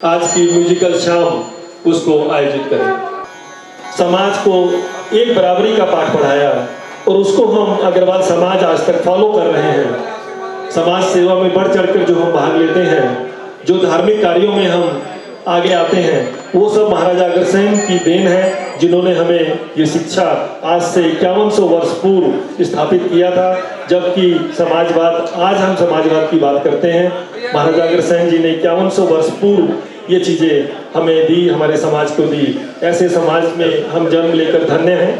आज की म्यूजिकल शाम उसको आयोजित करें। समाज को एक बराबरी का पाठ पढ़ाया और उसको हम अग्रवाल समाज आज तक फॉलो कर रहे हैं। समाज सेवा में बढ़ चढ़कर जो हम भाग लेते हैं, जो धार्मिक कार्यों में हम आगे आते हैं, वो सब महाराजा अग्रसेन की देन है, जिन्होंने हमें ये शिक्षा आज से 5100 वर्ष पूर्व स्थापित किया था। जबकि समाजवाद, आज हम समाजवाद की बात करते हैं, महाराजा अग्रसेन जी ने 5100 वर्ष पूर्व ये चीज़ें हमें दी, हमारे समाज को दी। ऐसे समाज में हम जन्म लेकर धन्य हैं।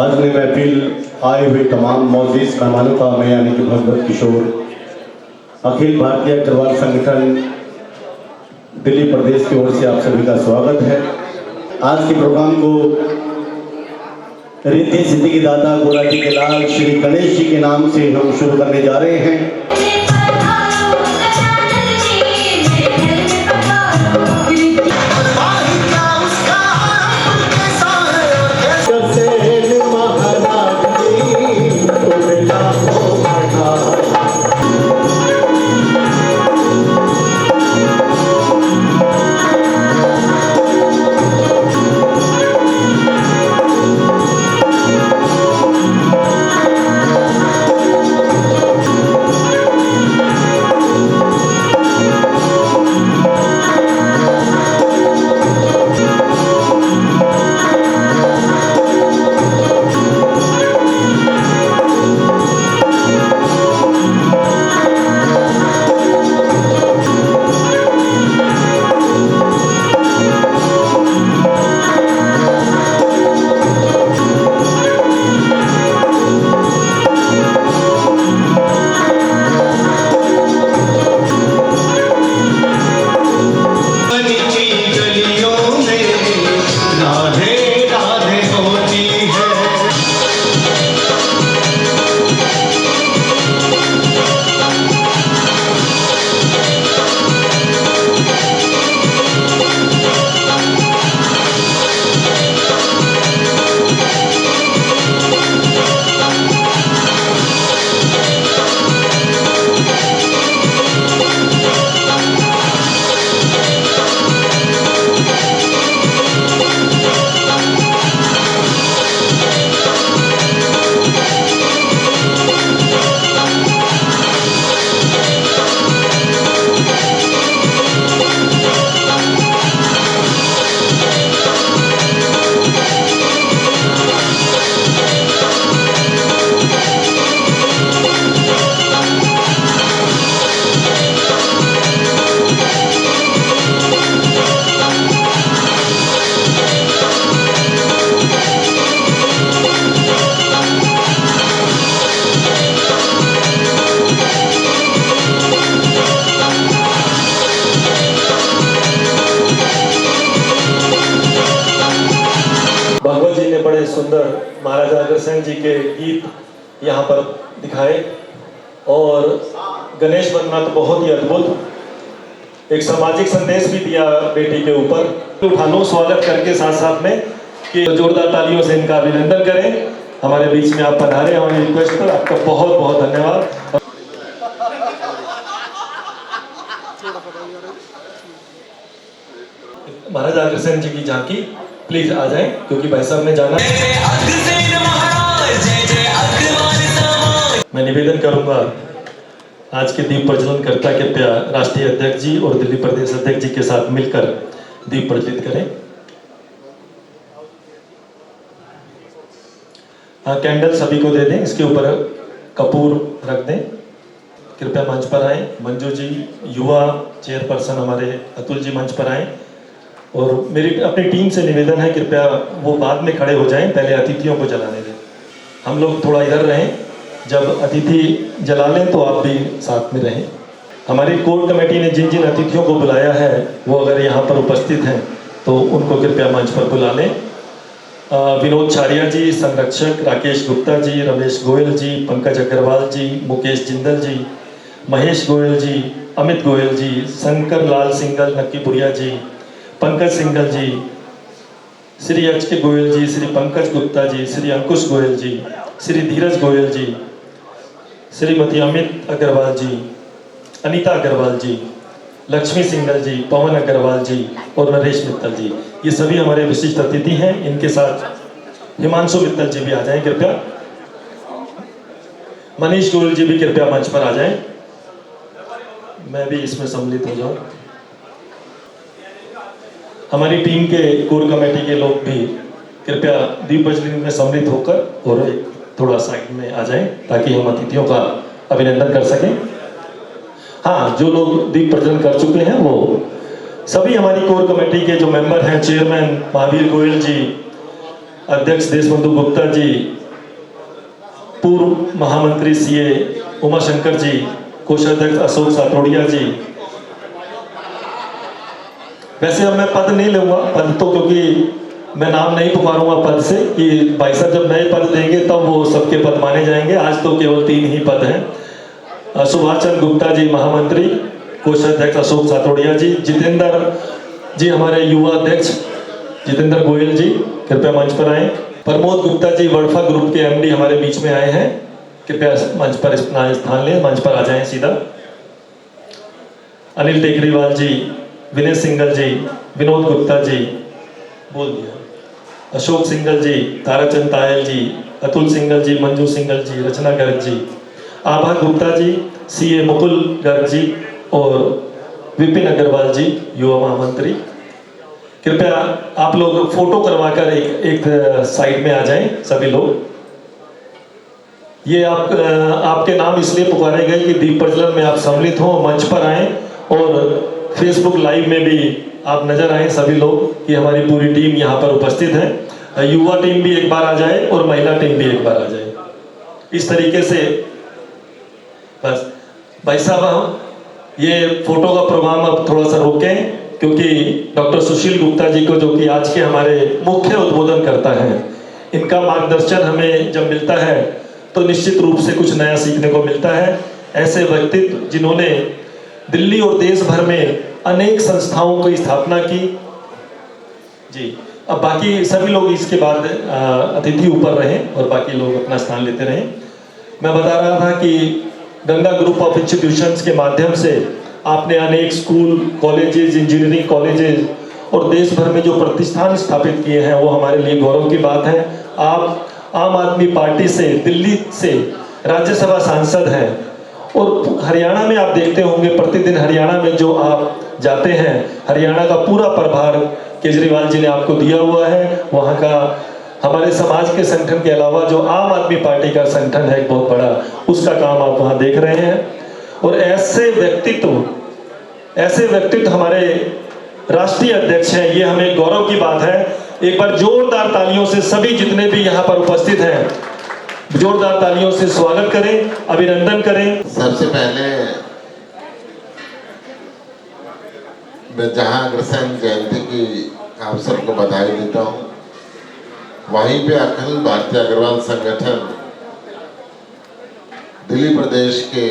आज में महफिल आए हुए तमाम मौजूद मेहमानों का मैं यानी कि भगवत किशोर अखिल भारतीय अग्रवाल संगठन दिल्ली प्रदेश की ओर से आप सभी का स्वागत है। आज के प्रोग्राम को रिद्धि सिद्धि की दाता गोराटी के लाल श्री गणेश जी के नाम से हम शुरू करने जा रहे हैं। भगवत जी ने बड़े सुंदर महाराजा अग्रसेन जी के गीत यहाँ पर दिखाए और गणेश वंदना तो बहुत ही अद्भुत एक सामाजिक संदेश भी दिया बेटी के ऊपर। उठा लो स्वागत करके साथ साथ में कि जोरदार तालियों से इनका अभिनंदन करें। हमारे बीच में आप पधारे, हमारी रिक्वेस्ट पर आपका बहुत बहुत धन्यवाद। महाराजा अग्रसेन जी की झांकी प्लीज आ जाएं, क्योंकि भाई साहब ने जाना। मैं निवेदन करूंगा आज के दीप प्रज्वलन कर्ता के राष्ट्रीय अध्यक्ष जी और दिल्ली प्रदेश अध्यक्ष जी के साथ मिलकर दीप प्रज्वलित करें। हाँ, कैंडल सभी को दे दें, इसके ऊपर कपूर रख दें। कृपया मंच पर आए। मंजू जी, युवा चेयरपर्सन हमारे अतुल जी मंच पर आए। और मेरी अपनी टीम से निवेदन है, कृपया वो बाद में खड़े हो जाएं, पहले अतिथियों को जलाने दें। हम लोग थोड़ा इधर रहें, जब अतिथि जला लें तो आप भी साथ में रहें। हमारी कोर कमेटी ने जिन जिन अतिथियों को बुलाया है वो अगर यहाँ पर उपस्थित हैं तो उनको कृपया मंच पर बुला लें। विनोद छारिया जी, संरक्षक राकेश गुप्ता जी, रमेश गोयल जी, पंकज अग्रवाल जी, मुकेश जिंदल जी, महेश गोयल जी, अमित गोयल जी, शंकर लाल सिंगल, नक्कीपुरिया जी, पंकज सिंगल जी, श्री एच.के. गोयल जी, श्री पंकज गुप्ता जी, श्री अंकुश गोयल जी, श्री धीरज गोयल जी, श्रीमती अमित अग्रवाल जी, अनीता अग्रवाल जी, लक्ष्मी सिंगल जी, पवन अग्रवाल जी और नरेश मित्तल जी, ये सभी हमारे विशिष्ट अतिथि हैं। इनके साथ हिमांशु मित्तल जी भी आ जाएं कृपया। मनीष गोयल जी भी कृपया मंच पर आ जाएं। मैं भी इसमें सम्मिलित हो जाऊं। हमारी टीम के कोर कमेटी के लोग भी कृपया दीप प्रज्वलन में सम्मिलित होकर और थोड़ा साइड में आ जाएं ताकि हम अतिथियों का अभिनंदन कर सकें। हाँ, जो लोग दीप प्रज्वलन कर चुके हैं वो सभी हमारी कोर कमेटी के जो मेंबर हैं, चेयरमैन महावीर गोयल जी, अध्यक्ष देशबंधु गुप्ता जी, पूर्व महामंत्री सीए उमाशंकर जी, कोषाध्यक्ष अशोक सातोड़िया जी। वैसे अब मैं पद नहीं लूंगा, पद तो क्योंकि मैं नाम नहीं पुकारूंगा पद से कि भाई साहब जब नए पद देंगे तब वो सबके पद माने जाएंगे। आज तो केवल 3 ही पद हैं। सुभाष चंद्र गुप्ता जी महामंत्री, कोषाध्यक्ष अशोक सातोड़िया जी, जितेंद्र जी हमारे युवा अध्यक्ष जितेंद्र गोयल जी कृपया मंच पर आए। प्रमोद गुप्ता जी वर्फा ग्रुप के एमडी हमारे बीच में आए हैं, कृपया मंच पर अपना स्थान लें, मंच पर आ जाएं सीधा। अनिल टेकरीवाल जी, विनय सिंगल जी, विनोद गुप्ता जी, बोल दिया, अशोक सिंगल जी, ताराचंद तायल जी, अतुल सिंगल जी, मंजू सिंगल जी, रचना गर्ग जी, आभा गुप्ता जी, सीए मुकुल गर्ग जी और विपिन अग्रवाल जी युवा महामंत्री। कृपया आप लोग फोटो करवाकर एक साइड में आ जाएं सभी लोग। ये आपके नाम इसलिए पुकारे गए कि दीप प्रज्वलन में आप सम्मिलित हों, मंच पर आएं और फेसबुक लाइव में भी आप नजर आए सभी लोग कि हमारी पूरी टीम यहाँ पर उपस्थित है। युवा टीम भी एक बार आ जाए और महिला टीम भी एक बार आ जाए। इस तरीके से बस भाई साहब ये फोटो का प्रोग्राम अब थोड़ा सा रोकें क्योंकि डॉक्टर सुशील गुप्ता जी को, जो कि आज के हमारे मुख्य उद्बोधन करता है, इनका मार्गदर्शन हमें जब मिलता है तो निश्चित रूप से कुछ नया सीखने को मिलता है। ऐसे व्यक्तित्व जिन्होंने दिल्ली और देश भर में अनेक संस्थाओं की स्थापना की जी। अब बाकी सभी लोग इसके बाद अतिथि ऊपर रहें और बाकी लोग अपना स्थान लेते रहें। मैं बता रहा था कि गंगा ग्रुप ऑफ इंस्टीट्यूशंस के माध्यम से आपने अनेक स्कूल, कॉलेजेस, इंजीनियरिंग कॉलेजेस और देश भर में जो प्रतिष्ठान स्थापित किए हैं वो हमारे लिए गौरव की बात है। आप आम आदमी पार्टी से दिल्ली से राज्यसभा सांसद हैं और हरियाणा में आप देखते होंगे प्रतिदिन हरियाणा में जो आप जाते हैं, हरियाणा का पूरा प्रभार केजरीवाल जी ने आपको दिया हुआ है। वहाँ का हमारे समाज के संगठन के अलावा जो आम आदमी पार्टी का संगठन है बहुत बड़ा, उसका काम आप वहाँ देख रहे हैं। और ऐसे व्यक्तित्व हमारे राष्ट्रीय अध्यक्ष हैं, ये हमें गौरव की बात है। एक बार जोरदार तालियों से सभी जितने भी यहाँ पर उपस्थित हैं, जोरदार तालियों से स्वागत करें, अभिनंदन करें। सबसे पहले मैं जहां अग्रसेन जयंती की आप सबको बधाई देता हूं, वहीं पे अखिल भारतीय अग्रवाल संगठन दिल्ली प्रदेश के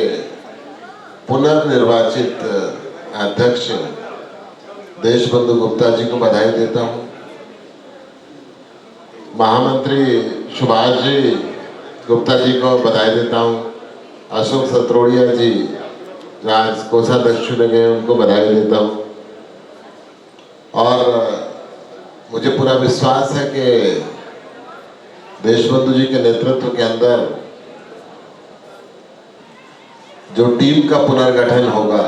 पुनर्निर्वाचित अध्यक्ष देशबंधु गुप्ता जी को बधाई देता हूं। महामंत्री सुभाष जी गुप्ता जी को बधाई देता हूं। अशोक सतरोड़िया जी आज कोषाध्यक्ष चुने गए, उनको बधाई देता हूं। और मुझे पूरा विश्वास है कि देशबंधु जी के नेतृत्व के अंदर जो टीम का पुनर्गठन होगा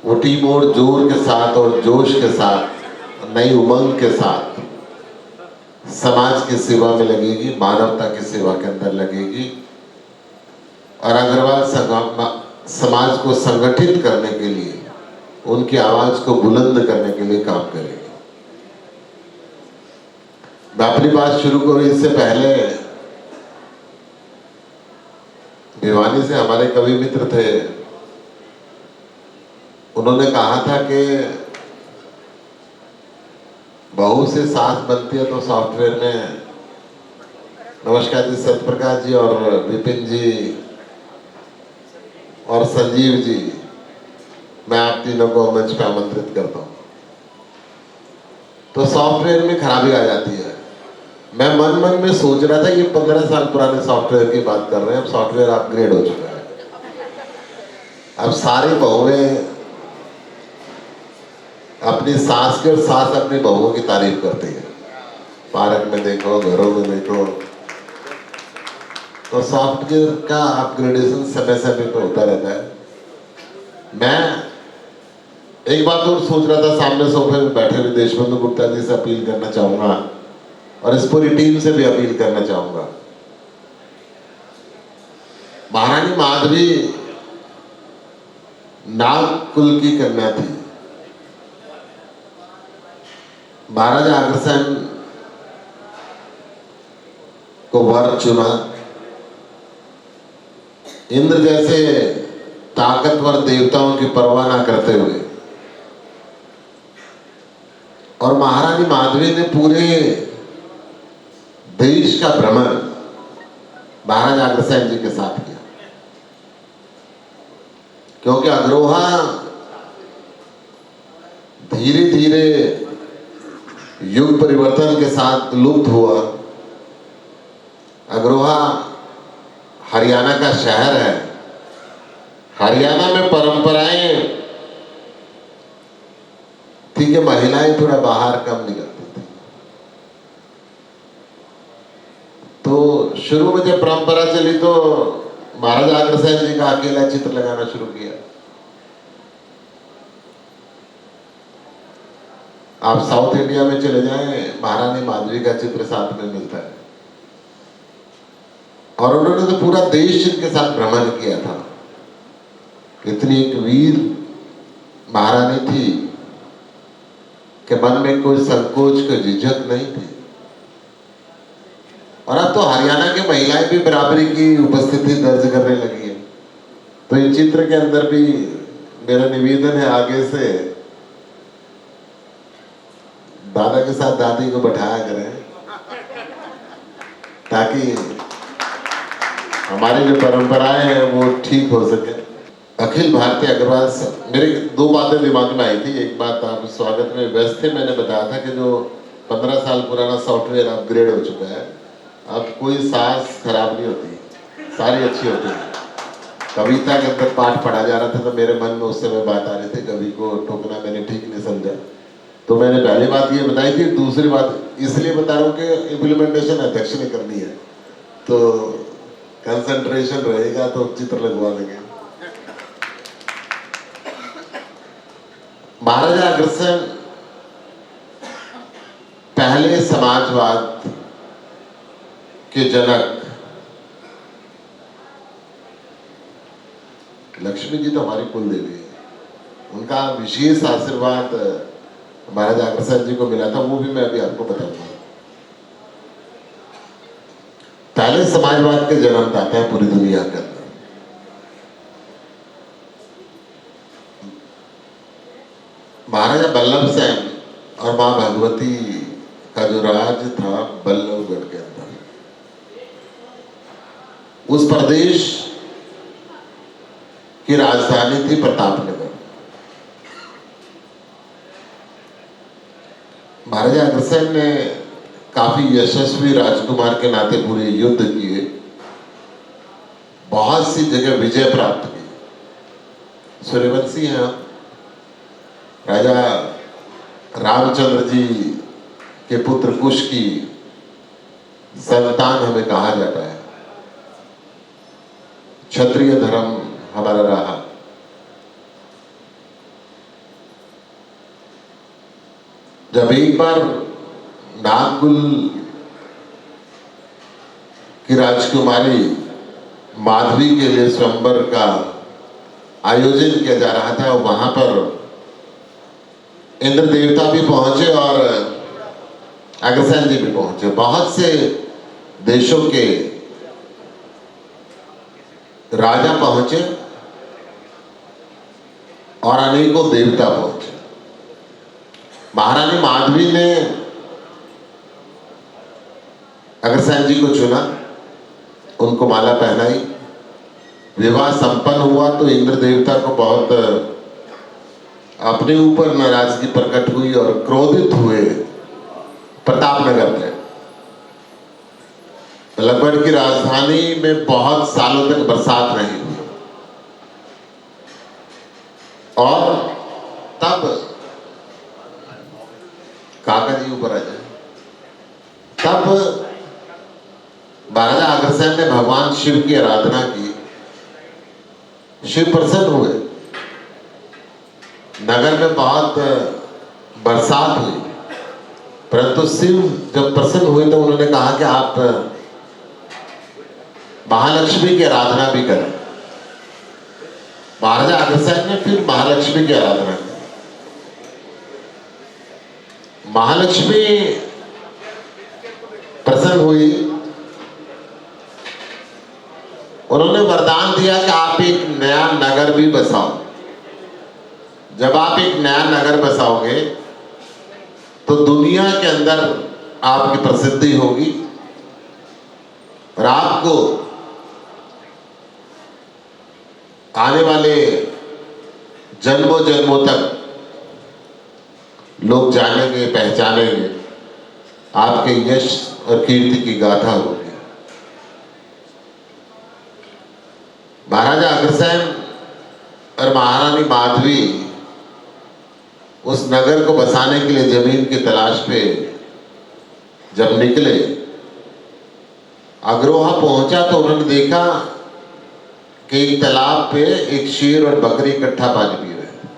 वो टीम और जोर के साथ और जोश के साथ, नई उमंग के साथ समाज की सेवा में लगेगी, मानवता की सेवा के अंदर लगेगी और अग्रवाल समाज को संगठित करने के लिए, उनकी आवाज को बुलंद करने के लिए काम करेगी। मैं अपनी बात शुरू करूं इससे पहले भिवानी से हमारे कवि मित्र थे, उन्होंने कहा था कि बहू से सास बनती है तो सॉफ्टवेयर में। नमस्कार जी सत्यप्रकाश जी और विपिन जी और संजीव जी, मैं आप तीनों को मंच पे आमंत्रित करता हूं। तो सॉफ्टवेयर में खराबी आ जाती है। मैं मन में सोच रहा था ये 15 साल पुराने सॉफ्टवेयर की बात कर रहे हैं, अब सॉफ्टवेयर अपग्रेड हो चुका है। अब सारी बहुएं अपनी सास की और सास अपनी बहुओं की तारीफ करती है। पार्क में देखो, घरों में देखो, तो सॉफ्टवेयर का अपग्रेडेशन समय समय पे होता रहता है। मैं एक बात और सोच रहा था, सामने सोफे में बैठे हुए देशबंधु गुप्ता जी से अपील करना चाहूंगा और इस पूरी टीम से भी अपील करना चाहूंगा। महारानी माधवी नाग कुल की कन्या थी। महाराजा अग्रसेन को वर चुना। इंद्र जैसे ताकतवर देवताओं की परवाह ना करते हुए और महारानी माधवी ने पूरे देश का भ्रमण महाराजा अग्रसेन जी के साथ किया, क्योंकि अग्रोहा धीरे धीरे युग परिवर्तन के साथ लुप्त हुआ। अग्रोहा हरियाणा का शहर है। हरियाणा में परंपराएं थी कि महिलाएं थोड़ा बाहर कम निकलती थी, तो शुरू में जब परंपरा चली तो महाराजा अग्रसेन जी का अकेला चित्र लगाना शुरू किया। आप साउथ इंडिया में चले जाएं, महारानी माधवी का चित्र साथ में मिलता है। और उन्होंने तो पूरा देश इनके साथ भ्रमण किया था। इतनी एक वीर महारानी थी कि मन में कोई संकोच, कोई झिझक नहीं थी। और अब तो हरियाणा की महिलाएं भी बराबरी की उपस्थिति दर्ज करने लगी है। तो इस चित्र के अंदर भी मेरा निवेदन है, आगे से दादा के साथ दादी को बैठाया करें, ताकि हमारी जो परंपराएं हैं वो ठीक हो सके। अखिल भारतीय अग्रवाल मेरे दो बातें दिमाग में आई थी। एक बात, आप स्वागत में व्यस्त थे, मैंने बताया था कि जो 15 साल पुराना सॉफ्टवेयर अपग्रेड हो चुका है, अब कोई सांस खराब नहीं होती, सारी अच्छी होती है। कविता के अंदर पाठ पढ़ा जा रहा था तो मेरे मन में उस समय बात आ रही थी, कवि को टोकना मैंने ठीक नहीं समझा, तो मैंने पहली बात ये बताई थी। दूसरी बात इसलिए बता रहा हूँ कि इम्प्लीमेंटेशन अध्यक्ष ने करनी है, तो कंसंट्रेशन रहेगा तो चित्र लगवा देंगे। महाराजा अग्रसेन पहले समाजवाद के जनक। लक्ष्मी जी तो हमारी कुल देवी है, उनका विशेष आशीर्वाद महाराजा अग्रसेन जी को मिला था, वो भी मैं अभी आपको बताऊंगा। पहले समाजवाद के जन्मदाता है पूरी दुनिया के अंदर। महाराजा बल्लभ सेन और मां भगवती का जो राज था बल्लभगढ़ के अंदर, उस प्रदेश की राजधानी थी प्रतापनगर। महाराजा अग्रसेन ने काफी यशस्वी राजकुमार के नाते पूरे युद्ध किए, बहुत सी जगह विजय प्राप्त की। सूर्यवंशी हैं हम। राजा रामचंद्र जी के पुत्र कुश की संतान हमें कहा जाता है। क्षत्रिय धर्म हमारा रहा। जब एक बार नागकुल की राजकुमारी माधवी के लिए स्वयंवर का आयोजन किया जा रहा था, वहां पर इंद्र देवता भी पहुंचे और अग्रसेन जी भी पहुंचे। बहुत से देशों के राजा पहुंचे और अनेकों देवता पहुंचे। महारानी माधवी ने अग्रसेन जी को चुना, उनको माला पहनाई, विवाह संपन्न हुआ तो इंद्र देवता को बहुत अपने ऊपर नाराजगी प्रकट हुई और क्रोधित हुए। प्रतापनगर में बल्लभगढ़ की राजधानी में बहुत सालों तक बरसात नहीं हुई। और तब काका जी ऊपर आ जाए, तब महाराजा अग्रसेन ने भगवान शिव की आराधना की, शिव प्रसन्न हुए, नगर में बहुत बरसात हुई, परंतु शिव जब प्रसन्न हुए तो उन्होंने कहा कि आप महालक्ष्मी की आराधना भी करें। महाराजा अग्रसेन ने फिर महालक्ष्मी की आराधना की। महालक्ष्मी प्रसन्न हुई, उन्होंने वरदान दिया कि आप एक नया नगर भी बसाओ। जब आप एक नया नगर बसाओगे तो दुनिया के अंदर आपकी प्रसिद्धि होगी और आपको आने वाले जन्मों जन्मों तक लोग जानेंगे, पहचानेंगे, आपके यश और कीर्ति की गाथा होगी। महाराजा अग्रसेन और महारानी माधवी उस नगर को बसाने के लिए जमीन की तलाश पे जब निकले, अग्रोहा पहुंचा तो उन्होंने देखा कि एक तालाब पे एक शेर और बकरी इकट्ठा पानी पी रहे हैं।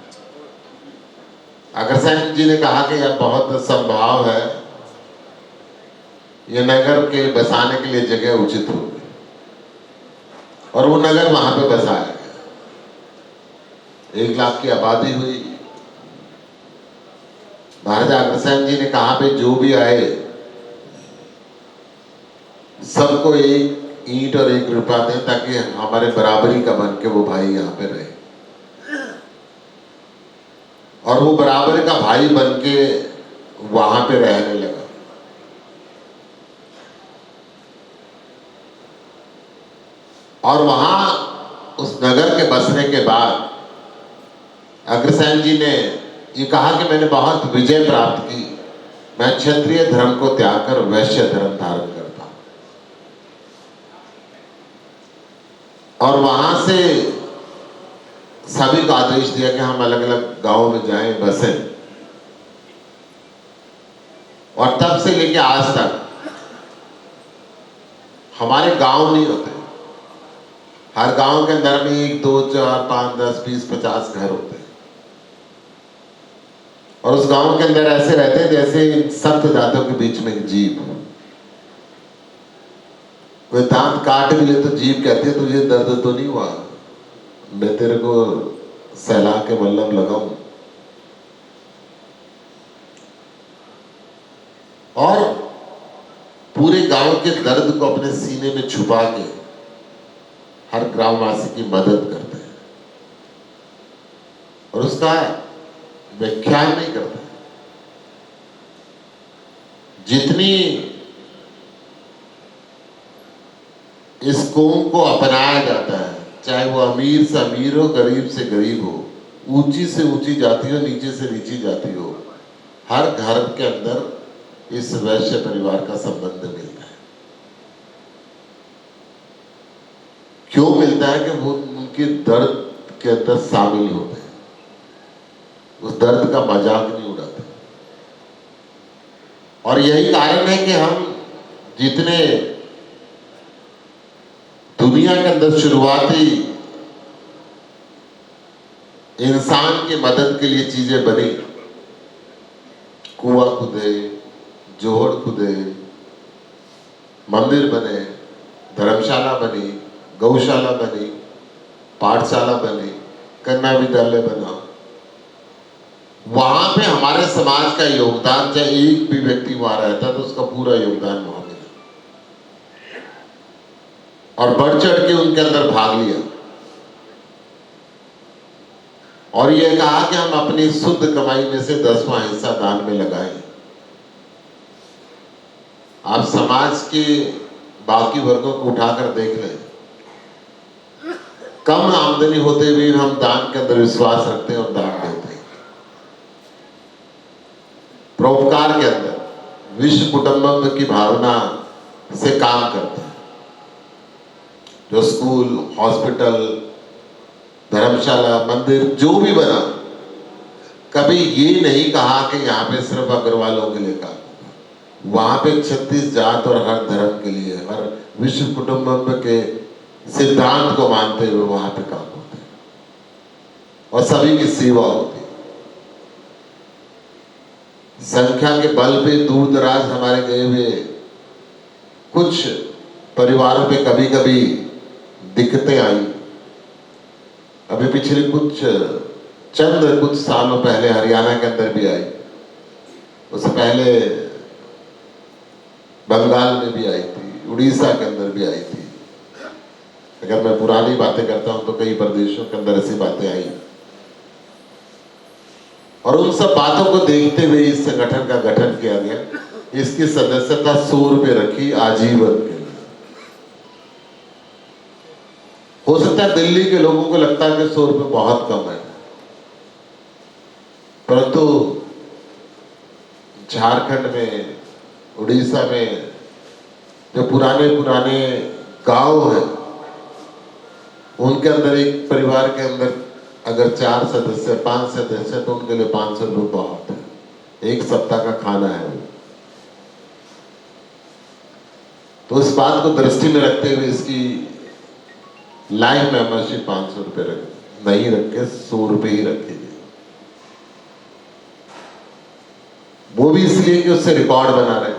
अग्रसेन जी ने कहा कि यह बहुत संभाव है, यह नगर के बसाने के लिए जगह उचित होगी, और वो नगर वहां पे बसाया गया। 1 लाख की आबादी हुई। महाराजा अग्रसेन जी ने कहा पे जो भी आए सबको 1 ईंट और 1 रुपया दें ताकि हमारे बराबरी का बन के वो भाई यहाँ पे रहे, और वो बराबरी का भाई बन के वहां पे रहने लगा। और वहां उस नगर के बसने के बाद अग्रसेन जी ने ये कहा कि मैंने बहुत विजय प्राप्त की, मैं क्षत्रिय धर्म को त्याग कर वैश्य धर्म धारण करता हूं। और वहां से सभी को आदेश दिया कि हम अलग अलग गांवों में जाएं, बसें। और तब से लेके आज तक हमारे गांव नहीं होते, हर गांव के अंदर में 1, 2, 4, 5, 10, 20, 50 घर होते हैं, और उस गांव के अंदर ऐसे रहते हैं जैसे सप्त जातों के बीच में एक जीव। कोई दांत काट भी ले तो जीव कहती है तुझे दर्द तो नहीं हुआ, मैं तेरे को सहला के मल्लम लगाऊं। और पूरे गांव के दर्द को अपने सीने में छुपा के हर ग्रामवासी की मदद करते हैं और उसका व्याख्यान नहीं करते। जितनी इस कौम को अपनाया जाता है, चाहे वो अमीर से अमीर हो, गरीब से गरीब हो, ऊंची से ऊंची जाति हो, नीचे से नीची जाति हो, हर घर के अंदर इस वैश्य परिवार का संबंध मिलता है। क्यों मिलता है कि वो उनके दर्द के अंदर शामिल होते हैं, उस दर्द का मजाक नहीं उड़ाते। और यही कारण है कि हम जितने दुनिया के अंदर शुरुआती इंसान की मदद के लिए चीजें बनी, कुआं खुदे, जोहड़ खुदे, मंदिर बने, धर्मशाला बनी, गौशाला बनी, पाठशाला बनी, कन्या विद्यालय बना, वहां पे हमारे समाज का योगदान, चाहे एक भी व्यक्ति वहां रहता तो उसका पूरा योगदान वहां मिला और बढ़ चढ़ के उनके अंदर भाग लिया और ये कहा कि हम अपनी शुद्ध कमाई में से 10वां हिस्सा दान में लगाएं। आप समाज के बाकी वर्गों को उठाकर देख लें, कम आमदनी होते हुए हम दान के अंदर विश्वास रखते हैं और दान देते हैं। परोपकार के अंदर विश्व कुटुंबम की भावना से काम करते हैं। जो स्कूल, हॉस्पिटल, धर्मशाला, मंदिर जो भी बना, कभी ये नहीं कहा कि यहाँ पे सिर्फ अग्रवालों के लिए काम, वहां पे 36 जात और हर धर्म के लिए, हर विश्व कुटुंबकम के सिद्धांत को मानते हुए वहां पे काम होते हैं और सभी की सेवा होती है। संख्या के बल पे दूर दराज हमारे गए हुए कुछ परिवारों पे कभी कभी दिक्कतें आई। अभी पिछले कुछ सालों पहले हरियाणा के अंदर भी आई, उससे पहले बंगाल में भी आई थी, उड़ीसा के अंदर भी आई थी। अगर मैं पुरानी बातें करता हूं तो कई प्रदेशों के अंदर ऐसी बातें आई, और उन सब बातों को देखते हुए इस संगठन का गठन किया गया। इसकी सदस्यता 100 रुपये रखी आजीवन के लिए। हो सकता है दिल्ली के लोगों को लगता है कि 100 रुपये बहुत कम है, परंतु झारखंड में, उड़ीसा में जो पुराने गांव हैं, उनके अंदर एक परिवार के अंदर अगर 4 सदस्य 5 सदस्य तो उनके लिए 500 रुपये बहुत है, एक सप्ताह का खाना है। तो इस बात को दृष्टि में रखते हुए इसकी लाइफ मेंबरशिप 500 रुपये नहीं रख के 100 रुपये ही रखी गई। वो भी इसलिए कि उससे रिकॉर्ड बना रहे।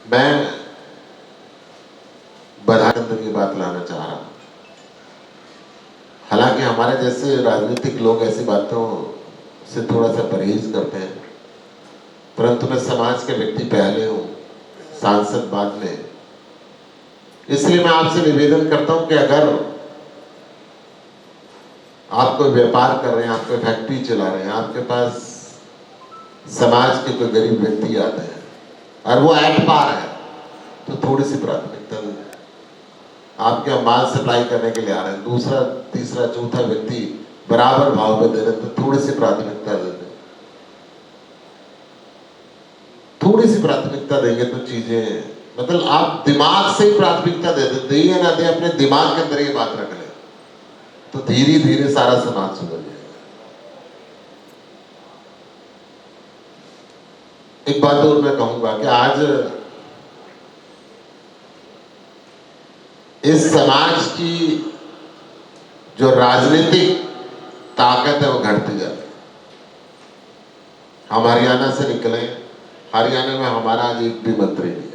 मैं बधाई की बात लाना चाह रहा हूं। हालांकि हमारे जैसे राजनीतिक लोग ऐसी बातों से थोड़ा सा परहेज करते हैं, परंतु मैं समाज के व्यक्ति पहले हूं, सांसद बाद में। इसलिए मैं आपसे निवेदन करता हूं कि अगर आप कोई व्यापार कर रहे हैं, आप कोई फैक्ट्री चला रहे हैं, आपके पास समाज के कोई गरीब व्यक्ति आते हैं और वो एट पार है, तो थोड़ी सी प्राथमिकता दें। आपके यहाँ माल सप्लाई करने के लिए आ रहे हैं, दूसरा तीसरा चौथा व्यक्ति बराबर भाव में दे रहे हैं, तो थोड़ी सी प्राथमिकता दे दें। थोड़ी सी प्राथमिकता देंगे तो चीजें, मतलब आप दिमाग से ही प्राथमिकता दे दे या ना दे, अपने दिमाग के अंदर ये बात रख ले, तो धीरे धीरे सारा समाज सुधर जाएगा। एक बात और मैं कहूंगा कि आज इस समाज की जो राजनीतिक ताकत है वो घटती जाती है। हम हरियाणा से निकले, हरियाणा में हमारा आज एक भी मंत्री नहीं है।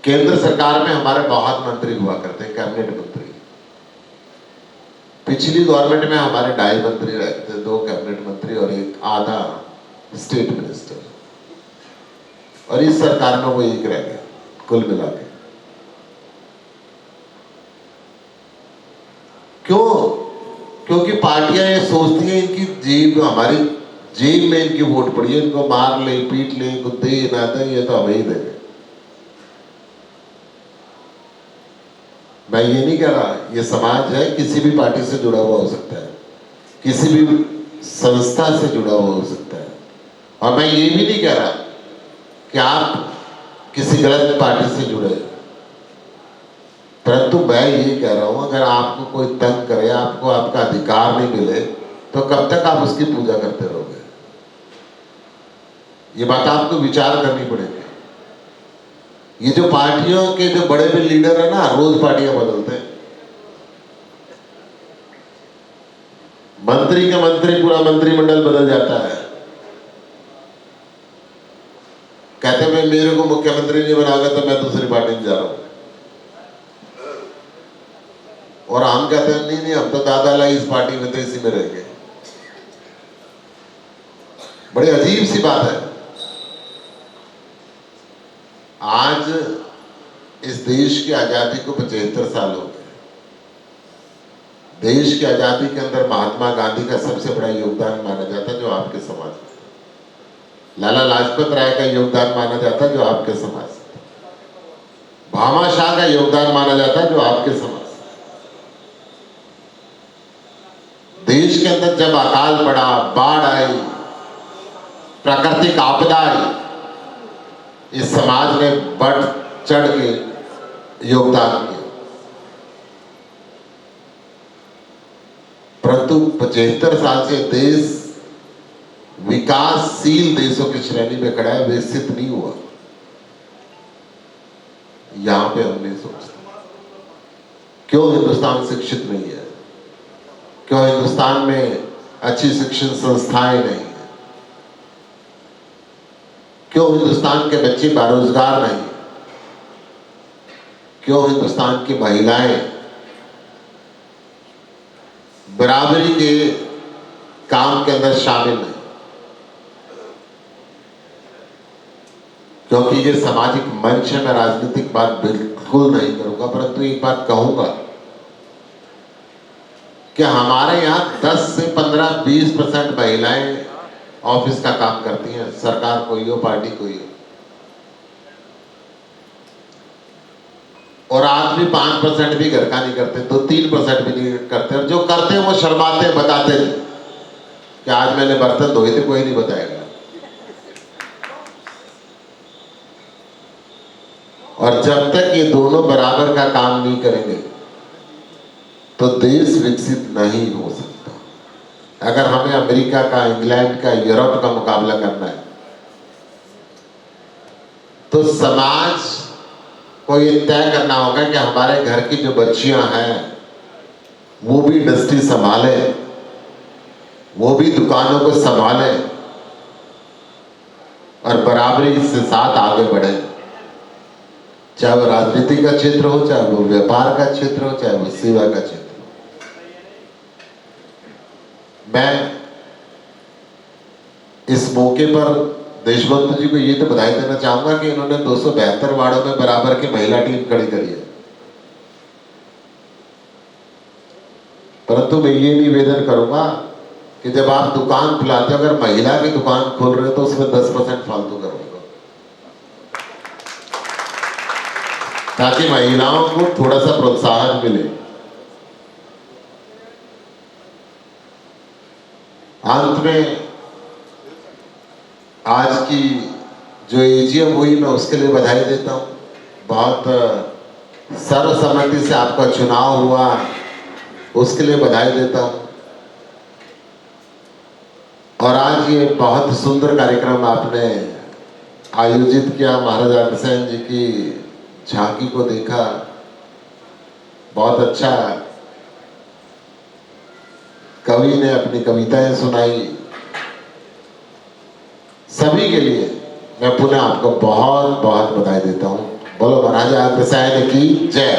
केंद्र सरकार में हमारे बहुत मंत्री हुआ करते हैं, कैबिनेट मंत्री। पिछली गवर्नमेंट में हमारे 2.5 मंत्री रहते थे, 2 कैबिनेट मंत्री और एक आधा स्टेट मिनिस्टर, और इस सरकार में वो एक रह गया कुल मिला के। क्यों? क्योंकि पार्टियां ये सोचती हैं इनकी जेब, हमारी जेब में इनकी वोट पड़ी है, इनको मार ले, पीट ले, इनको दे ना दे, ये तो हमें ही देंगे। मैं ये नहीं कह रहा, ये समाज है, किसी भी पार्टी से जुड़ा हुआ हो सकता है, किसी भी संस्था से जुड़ा हुआ हो सकता है, और मैं ये भी नहीं कह रहा कि आप किसी गलत पार्टी से जुड़े, परंतु मैं ये कह रहा हूं अगर आपको कोई तंग करे, आपको आपका अधिकार नहीं मिले, तो कब तक आप उसकी पूजा करते रहोगे? ये बात आपको विचार करनी पड़ेगी। ये जो पार्टियों के जो बड़े बड़े लीडर है ना, रोज पार्टियां बदलते हैं। मंत्री का मंत्री, पूरा मंत्रिमंडल बदल जाता है। कहते हैं मेरे को मुख्यमंत्री नहीं बनाओगे तो मैं दूसरी पार्टी में जा रहा हूं, और हम कहते हैं नहीं हम तो दादा लाई इस पार्टी में, तो इसी में रहेंगे। बड़ी अजीब सी बात है। आज इस देश की आजादी को 75 साल हो गए। देश की आजादी के अंदर महात्मा गांधी का सबसे बड़ा योगदान माना जाता है जो आपके समाज में, लाला लाजपत राय का योगदान माना जाता है जो आपके समाज में, भामा शाह का योगदान माना जाता है जो आपके समाज। देश के अंदर जब अकाल पड़ा, बाढ़ आई, प्राकृतिक आपदा आई, इस समाज ने चढ़ के योगदान किया। परंतु 75 साल से देश विकासशील देशों की श्रेणी में खड़ा है, विकसित नहीं हुआ। यहां पे हमने सोचा क्यों हिंदुस्तान शिक्षित नहीं है, क्यों हिंदुस्तान में अच्छी शिक्षण संस्थाएं नहीं है, क्यों हिंदुस्तान के बच्चे बेरोजगार नहीं, क्यों हिंदुस्तान की महिलाएं बराबरी के काम के अंदर शामिल नहीं। क्योंकि ये सामाजिक मंच है, मैं राजनीतिक बात बिल्कुल नहीं करूंगा, परंतु एक बात कहूंगा कि हमारे यहाँ 10 से 15-20% महिलाएं ऑफिस का काम करती हैं, सरकार कोई हो, पार्टी कोई हो, और आदमी 5% भी घर का नहीं करते, तो 3% भी नहीं करते, और जो करते हैं वो शर्माते बताते नहीं कि आज मैंने बर्तन धोए थे, कोई नहीं बताएगा। और जब तक ये दोनों बराबर का काम नहीं करेंगे तो देश विकसित नहीं हो सकता। अगर हमें अमेरिका का, इंग्लैंड का, यूरोप का मुकाबला करना है तो समाज को ये तय करना होगा कि हमारे घर की जो बच्चियां हैं वो भी इंडस्ट्री संभाले, वो भी दुकानों को संभाले और बराबरी के साथ आगे बढ़े। चाहे वो राजनीति का क्षेत्र हो, चाहे वो व्यापार का क्षेत्र हो, चाहे वो सेवा का क्षेत्र हो। मैं इस मौके पर देशबंधु जी को ये तो बधाई देना चाहूंगा कि इन्होंने 272 वार्डों में बराबर की महिला टीम खड़ी करी है। परंतु मैं ये निवेदन करूंगा कि जब आप दुकान खुलाते हो, अगर महिला की दुकान खोल रहे हो तो उसमें 10% फालतू करो, ताकि महिलाओं को थोड़ा सा प्रोत्साहन मिले। अंत में आज की जो एजीएम हुई, मैं उसके लिए बधाई देता हूं। बहुत सर्वसम्मति से आपका चुनाव हुआ, उसके लिए बधाई देता हूं। और आज ये बहुत सुंदर कार्यक्रम आपने आयोजित किया, महाराजा अग्रसेन जी की झांकी को देखा, बहुत अच्छा। कवि ने अपनी कविताएं सुनाई। सभी के लिए मैं पुनः आपको बहुत बहुत बधाई देता हूं। बोलो महाराजा अग्रसेन की जय।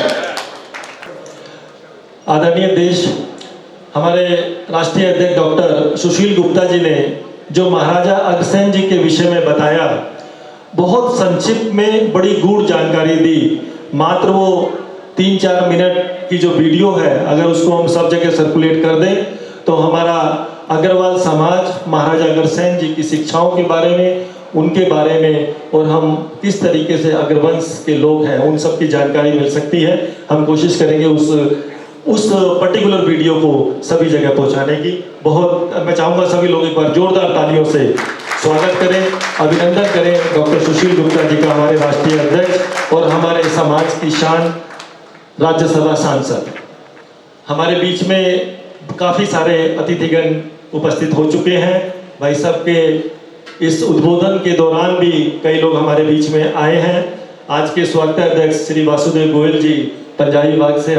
आदरणीय देश, हमारे राष्ट्रीय अध्यक्ष डॉक्टर सुशील गुप्ता जी ने जो महाराजा अग्रसेन जी के विषय में बताया, बहुत संक्षिप्त में बड़ी गूढ़ जानकारी दी। मात्र वो 3-4 मिनट की जो वीडियो है, अगर उसको हम सब जगह सर्कुलेट कर दें तो हमारा अग्रवाल समाज महाराजा अग्रसेन जी की शिक्षाओं के बारे में, उनके बारे में, और हम किस तरीके से अग्रवंश के लोग हैं, उन सब की जानकारी मिल सकती है। हम कोशिश करेंगे उस पर्टिकुलर वीडियो को सभी जगह पहुंचाने की। बहुत मैं चाहूँगा सभी लोग एक बार जोरदार तालियों से स्वागत करें, अभिनंदन करें डॉक्टर सुशील गुप्ता जी का, हमारे राष्ट्रीय अध्यक्ष और हमारे समाज की शान, राज्यसभा सांसद। हमारे बीच में काफ़ी सारे अतिथिगण उपस्थित हो चुके हैं। भाई साहब के इस उद्बोधन के दौरान भी कई लोग हमारे बीच में आए हैं। आज के स्वागताध्यक्ष श्री वासुदेव गोयल जी पंजाबी विभाग से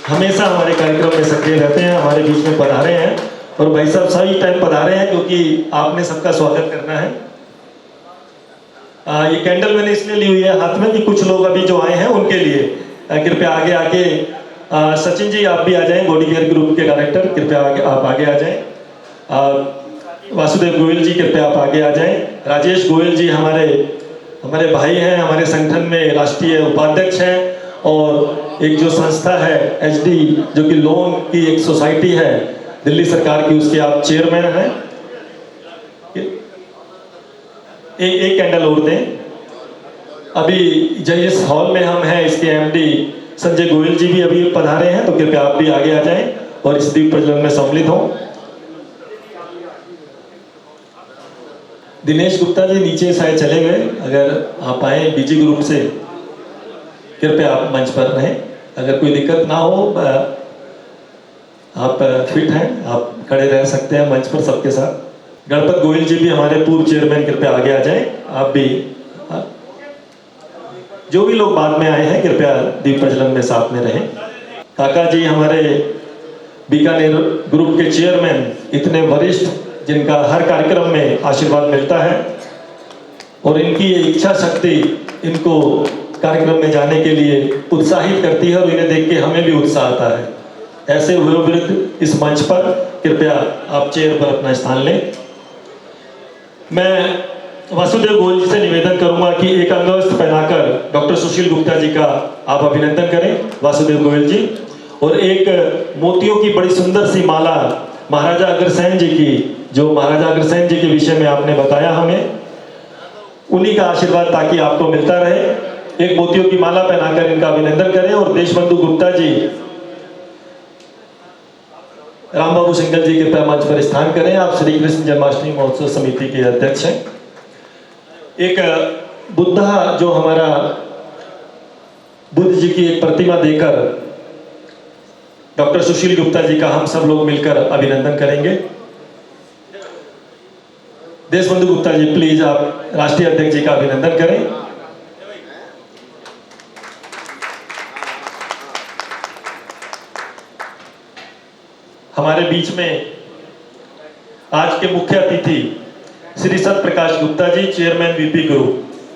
हमेशा हमारे कार्यक्रम में सक्रिय रहते हैं, हमारे बीच में पधारे हैं। और भाई साहब सही टाइम पधारे हैं क्योंकि आपने सबका स्वागत करना है। ये कैंडल मैंने इसलिए ली हुई है हाथ में कि कुछ लोग अभी जो आए हैं उनके लिए कृपया आगे आके सचिन जी आप भी आ जाएं, बॉडी केयर ग्रुप के डायरेक्टर, कृपया आप आगे आ जाएं। वासुदेव गोयल जी कृपया आप आगे आ जाएं। राजेश गोयल जी हमारे भाई हैं, हमारे संगठन में राष्ट्रीय उपाध्यक्ष हैं, और एक जो संस्था है HD जो कि लोन की एक सोसाइटी है दिल्ली सरकार की, उसके आप चेयरमैन हैं। एक कैंडल और दें। अभी जिस हॉल में हम हैं इसके MD संजय गोयल जी भी अभी पधारे हैं, तो कृपया आप भी आगे आ जाएं और इस दीप प्रज्वलन में सम्मिलित हों। दिनेश गुप्ता जी नीचे शायद चले गए, अगर आप आए बीजी ग्रुप से कृपया आप मंच पर रहें। अगर कोई दिक्कत ना हो, आप फिट हैं, आप खड़े रह सकते हैं मंच पर सबके साथ। गणपत गोयल जी भी हमारे पूर्व चेयरमैन, कृपया आगे आ जाएं। आप भी, जो भी लोग बाद में आए हैं, कृपया दीप प्रज्वलन में साथ में रहें। काका जी हमारे बीकानेर ग्रुप के चेयरमैन, इतने वरिष्ठ, जिनका हर कार्यक्रम में आशीर्वाद मिलता है और इनकी ये इच्छा शक्ति इनको कार्यक्रम में जाने के लिए उत्साहित करती है और इन्हें देख के हमें भी उत्साह आता है। ऐसे वयोवृद्ध इस मंच पर कृपया आप चेयर पर अपना स्थान लें। मैं वासुदेव गोयल जी से निवेदन करूंगा कि एक अंगवस्त्र पहनाकर डॉक्टर सुशील गुप्ता जी का आप अभिनंदन करें, वासुदेव गोयल जी। और एक मोतियों की बड़ी सुंदर सी माला महाराजा अग्रसेन जी की, जो महाराजा अग्रसेन जी के विषय में आपने बताया हमें, उन्हीं का आशीर्वाद ताकि आपको मिलता रहे। एक मोतियों की माला पहनाकर इनका अभिनंदन करें। और देशबंधु गुप्ता जी, राम बाबू सिंघल जी कृपया मंच पर स्थान करें। आप श्री कृष्ण जन्माष्टमी महोत्सव समिति के अध्यक्ष हैं। एक बुद्धा, जो हमारा बुद्ध जी की एक प्रतिमा देकर डॉक्टर सुशील गुप्ता जी का हम सब लोग मिलकर अभिनंदन करेंगे। देशबंधु गुप्ता जी प्लीज आप राष्ट्रीय अध्यक्ष जी का अभिनंदन करें। हमारे बीच में आज के मुख्य अतिथि श्री सत Prakash Gupta ji, chairman VP group,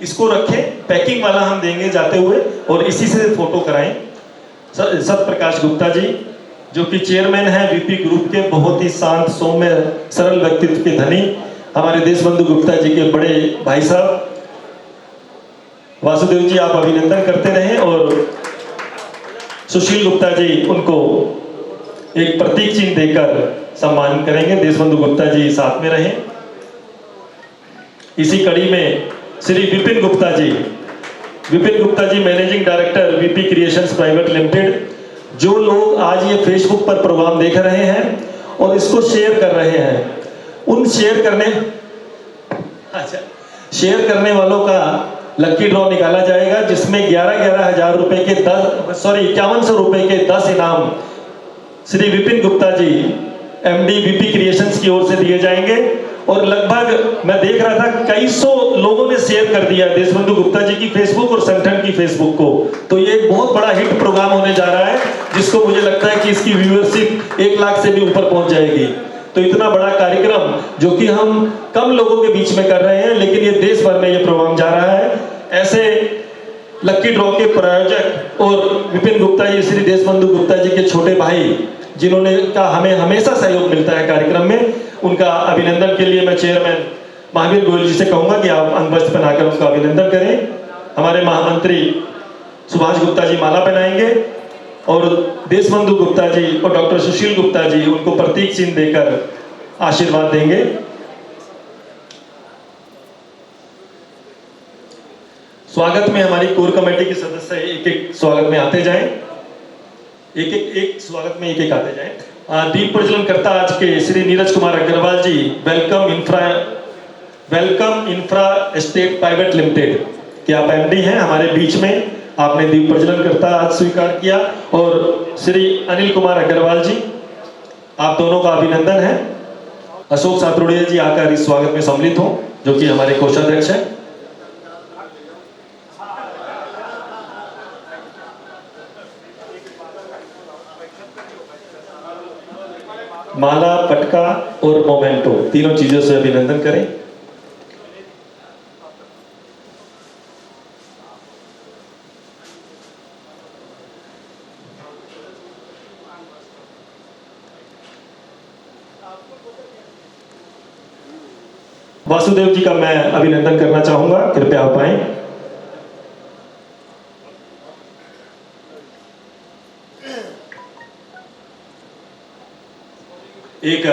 इसको रखें, पैकिंग वाला हम देंगे जाते हुए और इसी से फोटो कराएं। सत प्रकाश गुप्ता जी जो कि चेयरमैन है वीपी ग्रुप के, बहुत ही शांत, सौम्य, सरल व्यक्तित्व के धनी, हमारे देशबंधु गुप्ता जी के बड़े भाई साहब। वासुदेव जी आप अभिनंदन करते रहें और सुशील गुप्ता जी उनको एक प्रतीक चिन्ह देकर सम्मान करेंगे। देशबंधु गुप्ता जी साथ में रहें। इसी कड़ी में Shri Vipin Gupta ji managing director VP creations private limited, जो लोग आज ये फेसबुक पर प्रोग्राम देख रहे हैं और इसको शेयर कर रहे हैं, उन शेयर करने वालों का लकी ड्रॉ निकाला जाएगा, जिसमें 11,000 रुपए के 5100 रुपए के 10 इनाम श्री विपिन गुप्ता जी एमडी वीपी क्रिएशंस की ओर से दिए जाएंगे। और लगभग मैं देख रहा था कई सौ लोगों ने शेयर कर दिया देशबंधु गुप्ता जी की फेसबुक और संगठन की फेसबुक को। तो ये एक बहुत बड़ा हिट प्रोग्राम होने जा रहा है, जिसको मुझे लगता है कि इसकी व्यूअरशिप 1 लाख से भी ऊपर पहुंच जाएगी। तो इतना बड़ा कार्यक्रम जो कि हम कम लोगों के बीच में कर रहे हैं, लेकिन ये देश भर में ये प्रोग्राम जा रहा है। ऐसे लकी ड्रॉ के प्रायोजक और विपिन गुप्ता जी, श्री देशबंधु गुप्ता जी के छोटे भाई, जिन्होंने का हमें हमेशा सहयोग मिलता है कार्यक्रम में, उनका अभिनंदन के लिए मैं चेयरमैन महावीर गोयल जी से कहूंगा कि आप अंगवस्त्र पहनाकर उनका अभिनंदन करें। हमारे महामंत्री सुभाष गुप्ता जी माला पहनाएंगे और देशबंधु गुप्ता जी और डॉक्टर सुशील गुप्ता जी उनको प्रतीक चिन्ह देकर आशीर्वाद देंगे। स्वागत में हमारी कोर कमेटी के सदस्य एक स्वागत में आते जाएं, एक स्वागत में एक आते जाएं। दीप प्रज्वलन करता आज के Shri Neeraj Kumar Agarwal ji, welcome infra estate private limited के आप एमडी हैं, हमारे बीच में आपने दीप प्रज्वलन करता आज स्वीकार किया। और श्री अनिल कुमार अग्रवाल जी, आप दोनों का अभिनंदन है। अशोक सातरोड़िया जी आकर इस स्वागत में सम्मिलित हो, जो कि हमारे कोषाध्यक्ष हैं। माला, पटका और मोमेंटो, तीनों चीजों से अभिनंदन करें। वासुदेव जी का मैं अभिनंदन करना चाहूंगा, कृपया आप आएं। एक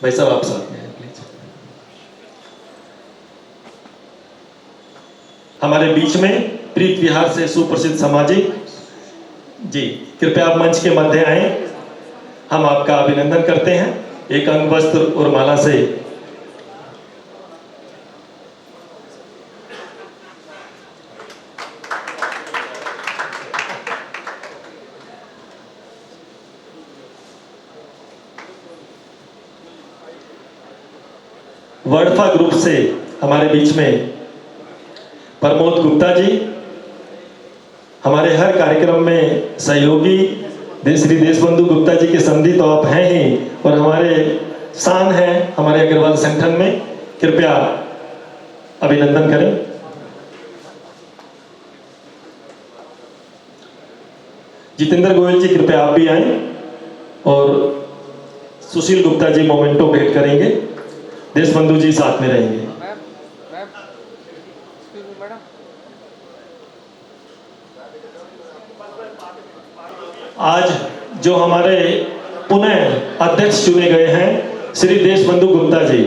भाई साहब आप साथ में हैं प्लीज। हमारे बीच में प्रीत विहार से सुप्रसिद्ध सामाजिक जी, कृपया आप मंच के मध्य आए, हम आपका अभिनंदन करते हैं एक अंगवस्त्र और माला से। वर्डफा ग्रुप से हमारे बीच में प्रमोद गुप्ता जी, हमारे हर कार्यक्रम में सहयोगी श्री देशबंधु गुप्ता जी के संधि तो आप हैं ही और हमारे शान हैं हमारे अग्रवाल संगठन में। कृपया अभिनंदन करें। जितेंद्र गोयल जी कृपया आप भी आए और सुशील गुप्ता जी मोमेंटो भेंट करेंगे। देशबंधु जी साथ में रहेंगे। आज जो हमारे पुनः अध्यक्ष चुने गए हैं श्री देशबंधु गुप्ता जी,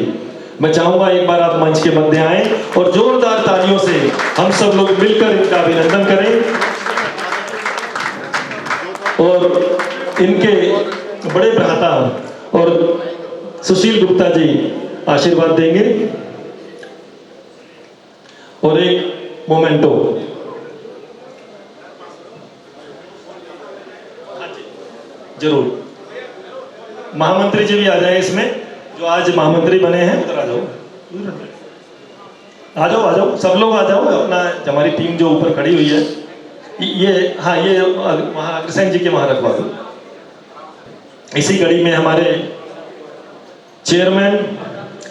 मैं चाहूंगा एक बार आप मंच के मध्य आए और जोरदार तालियों से हम सब लोग मिलकर इनका अभिनंदन करें और इनके बड़े भ्राता और सुशील गुप्ता जी आशीर्वाद देंगे और एक मोमेंटो। जरूर महामंत्री जी भी आ जाए इसमें, जो आज महामंत्री बने हैं। उधर आ जाओ, आ जाओ, आ जाओ, सब लोग आ जाओ। अपना हमारी टीम जो ऊपर खड़ी हुई है ये, हाँ, ये वहाँ अग्रसेन जी के वहाँ रखवा दो। इसी कड़ी में हमारे चेयरमैन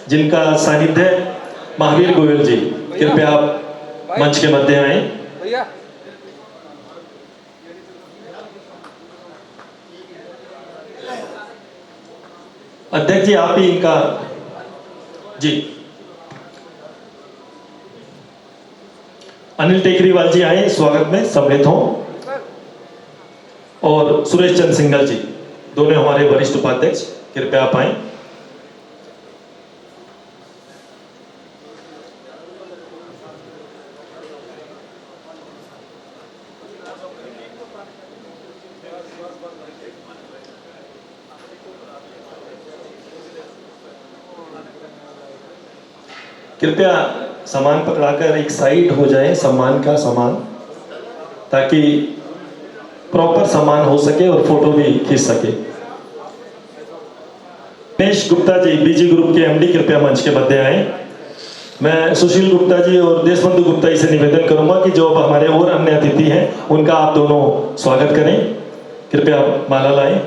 जिनका सानिध्य महावीर गोयल जी, कृपया आप मंच के मध्य आए। अध्यक्ष जी आप ही इनका जी। अनिल टेकरीवाल जी आए, स्वागत में सम्मिलित हों। और सुरेश चंद्र सिंघल जी, दोनों हमारे वरिष्ठ उपाध्यक्ष, कृपया आप आए। कृपया सामान पकड़ाकर एक साइड हो जाए, सम्मान का सामान, ताकि प्रॉपर सम्मान हो सके और फोटो भी खींच सके। दिनेश गुप्ता जी बीजी ग्रुप के एमडी, कृपया मंच के मध्य आए। मैं सुशील गुप्ता जी और देशबंधु गुप्ता जी से निवेदन करूंगा कि जो अब हमारे और अन्य अतिथि हैं उनका आप दोनों स्वागत करें। कृपया माला लाएं।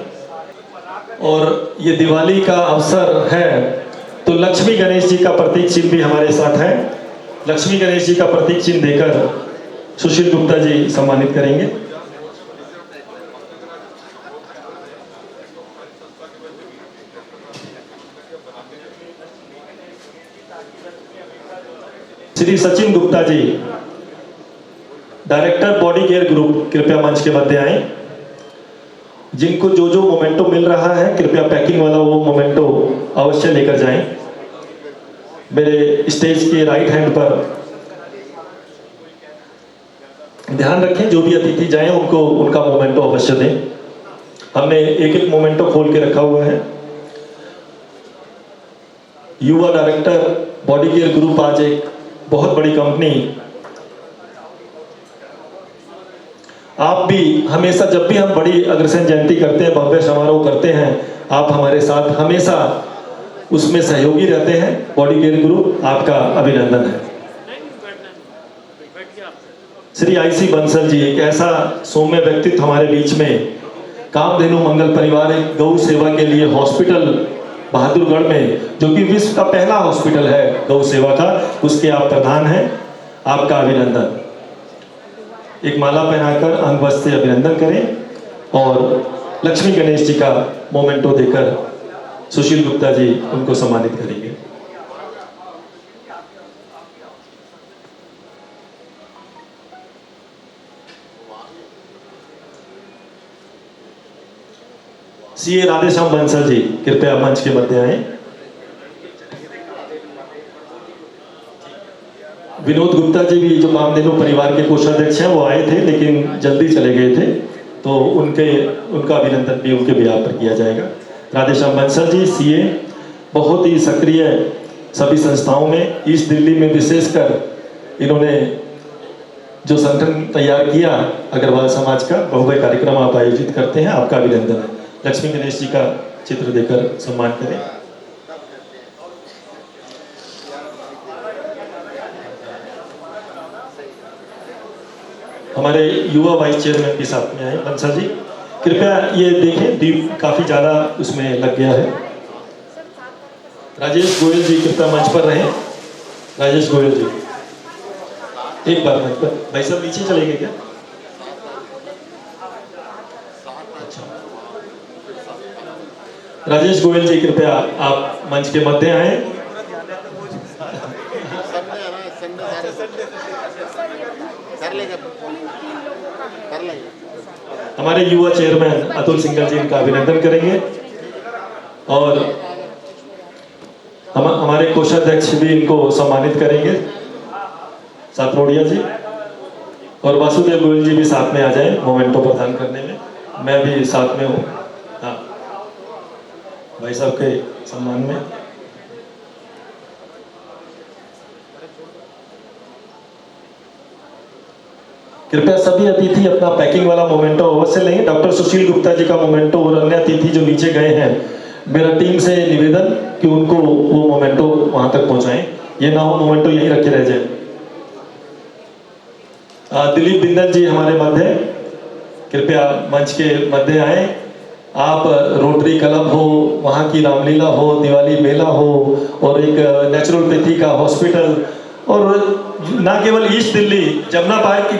और ये दिवाली का अवसर है तो लक्ष्मी गणेश जी का प्रतीक चिन्ह भी हमारे साथ है। लक्ष्मी गणेश जी का प्रतीक चिन्ह देकर सुशील गुप्ता जी सम्मानित करेंगे। Shri Sachin Gupta ji, director body care group, कृपया मंच के मध्य आए। जिनको जो जो मोमेंटो मिल रहा है कृपया पैकिंग वाला वो मोमेंटो अवश्य लेकर जाएं। मेरे स्टेज के राइट हैंड पर ध्यान रखें, जो भी अतिथि जाएं उनको उनका मोमेंटो अवश्य दें। हमने एक एक मोमेंटो खोल के रखा हुआ है। युवा डायरेक्टर बॉडी केयर ग्रुप आज एक बहुत बड़ी कंपनी। आप भी हमेशा जब भी हम बड़ी अग्रसेन जयंती करते हैं, भव्य समारोह करते हैं, आप हमारे साथ हमेशा उसमें सहयोगी रहते हैं। बॉडी केयर ग्रुप, आपका अभिनंदन है। श्री आईसी बंसल जी, एक ऐसा सौम्य व्यक्तित्व हमारे बीच में। कामधेनु मंगल परिवार एक गौ सेवा के लिए हॉस्पिटल बहादुरगढ़ में, जो कि विश्व का पहला हॉस्पिटल है गौ सेवा का, उसके आप प्रधान हैं। आपका अभिनंदन। एक माला पहनाकर अंगवस्त्र से अभिनंदन करें और लक्ष्मी गणेश जी का मोमेंटो देकर सुशील गुप्ता जी उनको सम्मानित करेंगे। सीए राधेश्याम बंसल जी, कृपया मंच के मध्य आए। विनोद गुप्ता जी भी, जो कामधेनु परिवार के कोषाध्यक्ष हैं, वो आए थे लेकिन जल्दी चले गए थे, तो उनका अभिनंदन भी उनके बिहार पर किया जाएगा। राधेश्याम बंसल जी सीए, बहुत ही सक्रिय सभी संस्थाओं में, ईस्ट दिल्ली में विशेषकर इन्होंने जो संगठन तैयार किया अग्रवाल समाज का, भव्य कार्यक्रम आप आयोजित करते हैं, आपका अभिनंदन है। लक्ष्मी गणेश जी का चित्र देकर सम्मान करें। हमारे युवा वाइस चेयरमैन भी साथ में आए, बंसल जी। कृपया ये देखें, दीप काफ़ी ज़्यादा उसमें लग गया है। राजेश गोयल जी कृपया मंच पर रहें। राजेश गोयल जी एक बार मंच पर। भाई साहब नीचे चले गए क्या? अच्छा, राजेश गोयल जी कृपया आप मंच के मध्य आए। हमारे युवा चेयरमैन अतुल सिंघल जी इनका अभिनंदन करेंगे और हमारे कोषाध्यक्ष भी इनको सम्मानित करेंगे, सातरोड़िया जी और वासुदेव गोयल जी भी साथ में आ जाए मोमेंटो प्रदान करने में। मैं भी साथ में हूँ, हाँ, भाई साहब के सम्मान में। कृपया सभी अतिथि अपना पैकिंग वाला मोमेंटो अवश्य लेंगे। डॉक्टर सुशील गुप्ता जी का मोमेंटो और अन्य अतिथि जो नीचे गए हैं, मेरा टीम से निवेदन कि उनको वो मोमेंटो वहां तक पहुंचाएं, ये ना हो मोमेंटो यहीं रखे रह जाए। दिलीप बिंदल जी हमारे मध्य, कृपया मंच के मध्य आए। आप रोटरी क्लब हो, वहाँ की रामलीला हो, दिवाली मेला हो और एक नेचुरोपैथी का हॉस्पिटल, और ना केवल ईस्ट दिल्ली, जमुना पार्क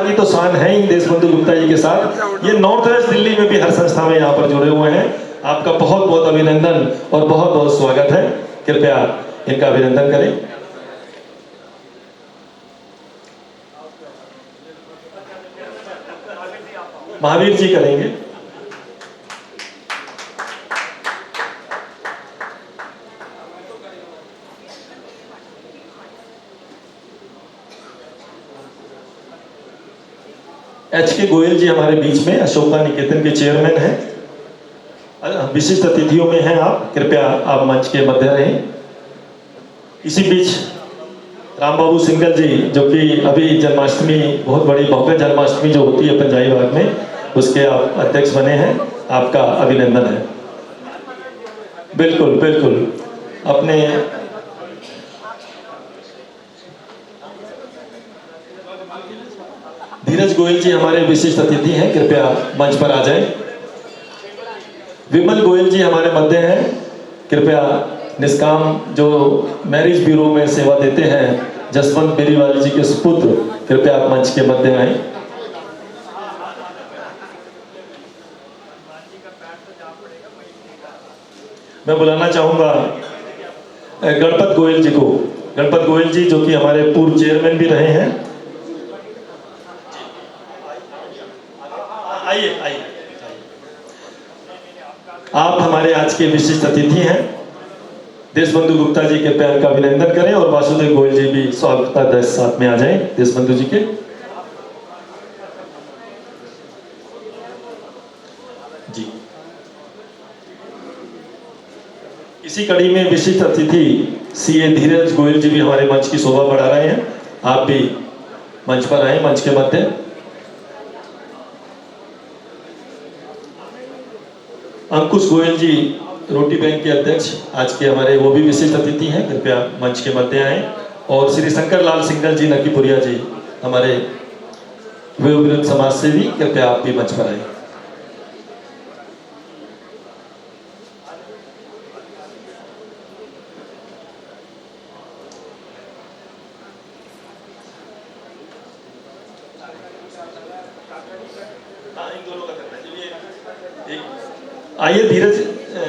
की तो शान है ही देशबंधु गुप्ता जी के साथ, ये नॉर्थ वेस्ट दिल्ली में भी हर संस्था में यहाँ पर जुड़े हुए हैं। आपका बहुत बहुत अभिनंदन और बहुत बहुत स्वागत है। कृपया इनका अभिनंदन करें। महावीर जी करेंगे। के गोयल जी हमारे बीच में अशोका निकेतन के चेयरमैन हैं, विशिष्ट अतिथियों में हैं आप, कृपया आप मंच के मध्य रहें। इसी बीच राम बाबू सिंघल जी, जो कि अभी जन्माष्टमी, बहुत बड़ी भव्य जन्माष्टमी जो होती है पंजाबी बाग में, उसके आप अध्यक्ष बने हैं, आपका अभिनंदन है। बिल्कुल बिल्कुल, अपने धीरज गोयल जी हमारे विशिष्ट अतिथि हैं, कृपया मंच पर आ जाएं। विमल गोयल जी हमारे मध्य हैं, कृपया निष्काम जो मैरिज ब्यूरो में सेवा देते हैं, जसवंत बेरीवाल जी के सुपुत्र, कृपया आप मंच के मध्य आए। मैं बुलाना चाहूंगा गणपत गोयल जी को। गणपत गोयल जी जो कि हमारे पूर्व चेयरमैन भी रहे हैं, आइए आइए। आप हमारे आज के विशिष्ट अतिथि हैं। देशबंधु गुप्ता जी के प्यार का अभिनंदन करें और वासुदेव गोयल जी भी स्वागताध्यक्ष साथ में आ जाएं देशबंधु जी के। जी, इसी कड़ी में विशिष्ट अतिथि सीए धीरज गोयल जी भी हमारे मंच की शोभा बढ़ा रहे हैं। आप भी मंच पर आए, मंच के मध्य। अंकुश गोयल जी रोटी बैंक के अध्यक्ष आज के हमारे, वो भी विशिष्ट अतिथि हैं, कृपया मंच के मध्य आए। और श्री शंकर लाल सिंघल जी नकीपुरिया जी हमारे वयोवृद्ध समाज सेवी, कृपया आप भी मंच पर आए। आइए धीरज,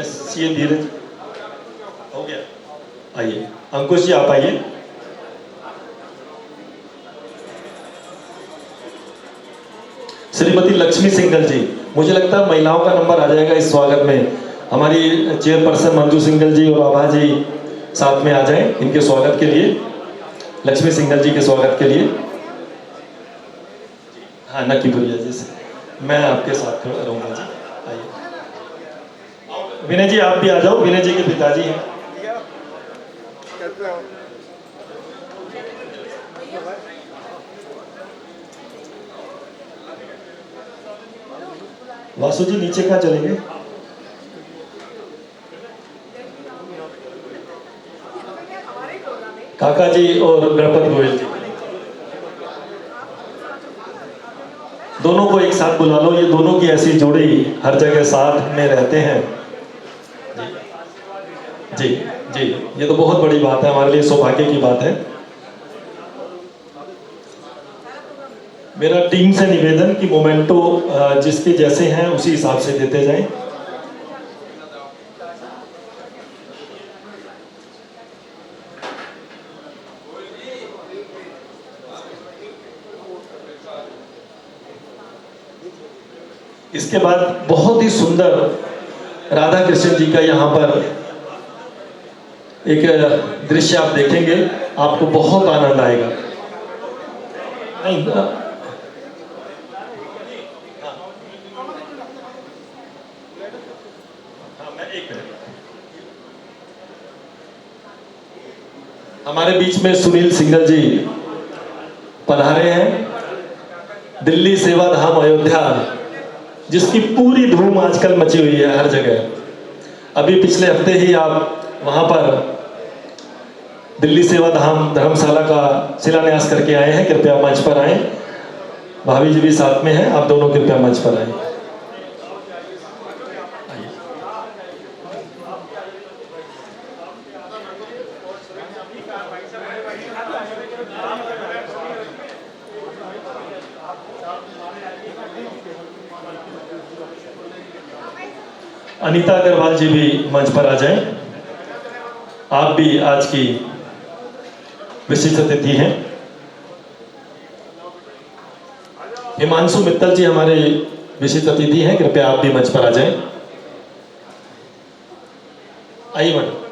सीए धीरज हो गया, आइए। अंकुश जी आप आइए। श्रीमती लक्ष्मी सिंघल जी, मुझे लगता है महिलाओं का नंबर आ जाएगा इस स्वागत में। हमारी चेयरपर्सन मंजू सिंघल जी और आभा जी साथ में आ जाएं इनके स्वागत के लिए, लक्ष्मी सिंघल जी के स्वागत के लिए। हाँ, नकीपुरिया जी से मैं आपके साथ रहूंगा जी, आइए। विनय जी आप भी आ जाओ, विनय जी के पिताजी हैं। वासु जी नीचे कहाँ चले गए? काका जी और गणपत गोयल जी। दोनों को एक साथ बुला लो, ये दोनों की ऐसी जोड़ी हर जगह साथ में रहते हैं। जी जी, ये तो बहुत बड़ी बात है, हमारे लिए सौभाग्य की बात है। मेरा टीम से निवेदन कि मोमेंटो जिसके जैसे हैं उसी हिसाब से देते जाएं। इसके बाद बहुत ही सुंदर राधा कृष्ण जी का यहाँ पर एक दृश्य आप देखेंगे, आपको बहुत आनंद आएगा। नहीं, मैं एक मिनट, हमारे बीच में सुनील सिंघल जी पधारे हैं, दिल्ली सेवा धाम अयोध्या, जिसकी पूरी धूम आजकल मची हुई है हर जगह। अभी पिछले हफ्ते ही आप वहां पर दिल्ली सेवा धाम धर्मशाला का शिलान्यास करके आए हैं। कृपया मंच पर आए, भाभी जी भी साथ में हैं, आप दोनों कृपया मंच पर आए। अनीता अग्रवाल जी भी मंच पर आ जाएं, आप भी आज की विशिष्ट अतिथि हैं। हिमांशु मित्तल जी हमारे विशिष्ट अतिथि हैं, कृपया आप भी मंच पर आ जाएं। आइए मैडम।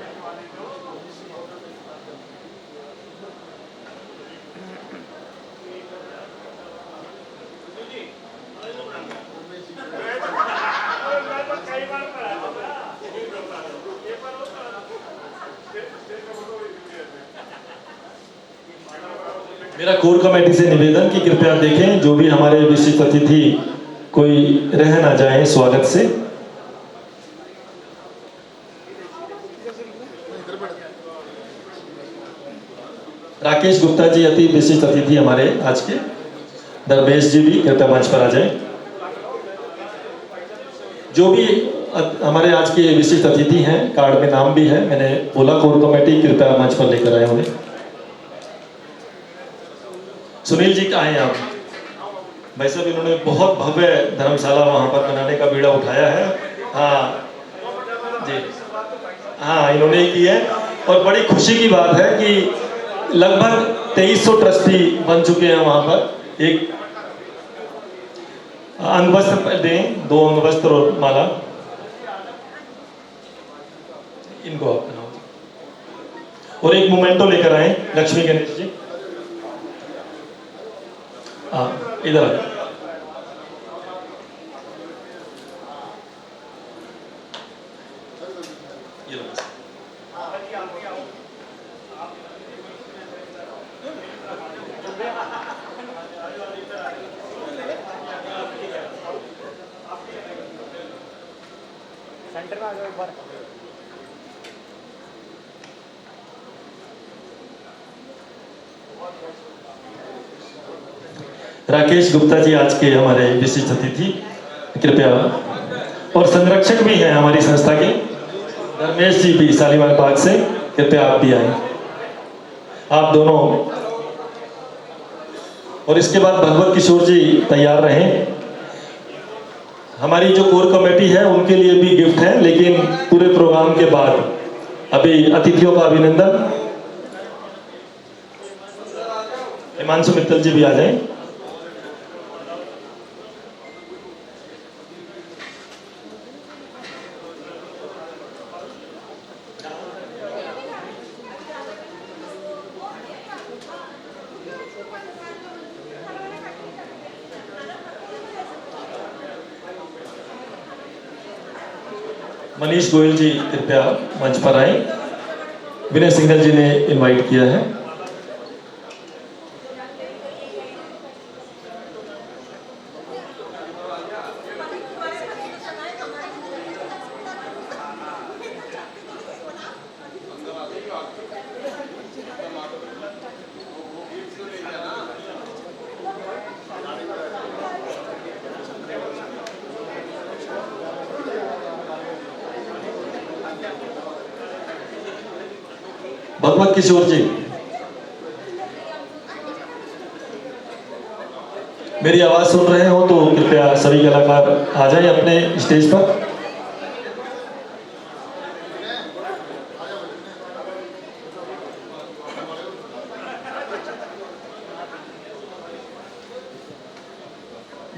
मेरा कोर कमेटी से निवेदन कि कृपया देखें, जो भी हमारे विशिष्ट अतिथि कोई रह ना जाए स्वागत से। राकेश गुप्ता जी अति विशिष्ट अतिथि हमारे आज के, धर्मेश जी भी कृपया मंच पर आ जाएं। जो भी हमारे आज के विशिष्ट अतिथि हैं, कार्ड में नाम भी है, मैंने बोला कोर कमेटी कृपया मंच पर लेकर आए उन्हें। सुनील जी कहाँ हैं आप? भाई साहब, इन्होंने बहुत भव्य धर्मशाला वहां पर बनाने का बीड़ा उठाया है। हाँ जी, हाँ इन्होंने ही की है, और बड़ी खुशी की बात है कि लगभग 2300 ट्रस्टी बन चुके हैं वहां पर। एक अंगवस्त्र दें, 2 अंगवस्त्र और माला इनको आप बनाओ, और एक मोमेंटो लेकर आए लक्ष्मी गणेश जी। हाँ इधर आ, ये लो। सेंटर में आ जाओ एक बार। राकेश गुप्ता जी आज के हमारे विशिष्ट अतिथि, कृपया, और संरक्षक भी हैं हमारी संस्था के, धर्मेश जी भी शालीमार बाग से, कृपया आप भी आए, आप दोनों। और इसके बाद भगवत किशोर जी तैयार रहें। हमारी जो कोर कमेटी है उनके लिए भी गिफ्ट है, लेकिन पूरे प्रोग्राम के बाद अभी अतिथियों का अभिनंदन। हिमांशु मित्तल जी भी आ जाएं। मनीष गोयल जी कृपया मंच पर आए, विनय सिंघल जी ने इनवाइट किया है। भगवत किशोर जी, मेरी आवाज सुन रहे हो तो कृपया सभी कलाकार आ जाएं अपने स्टेज पर।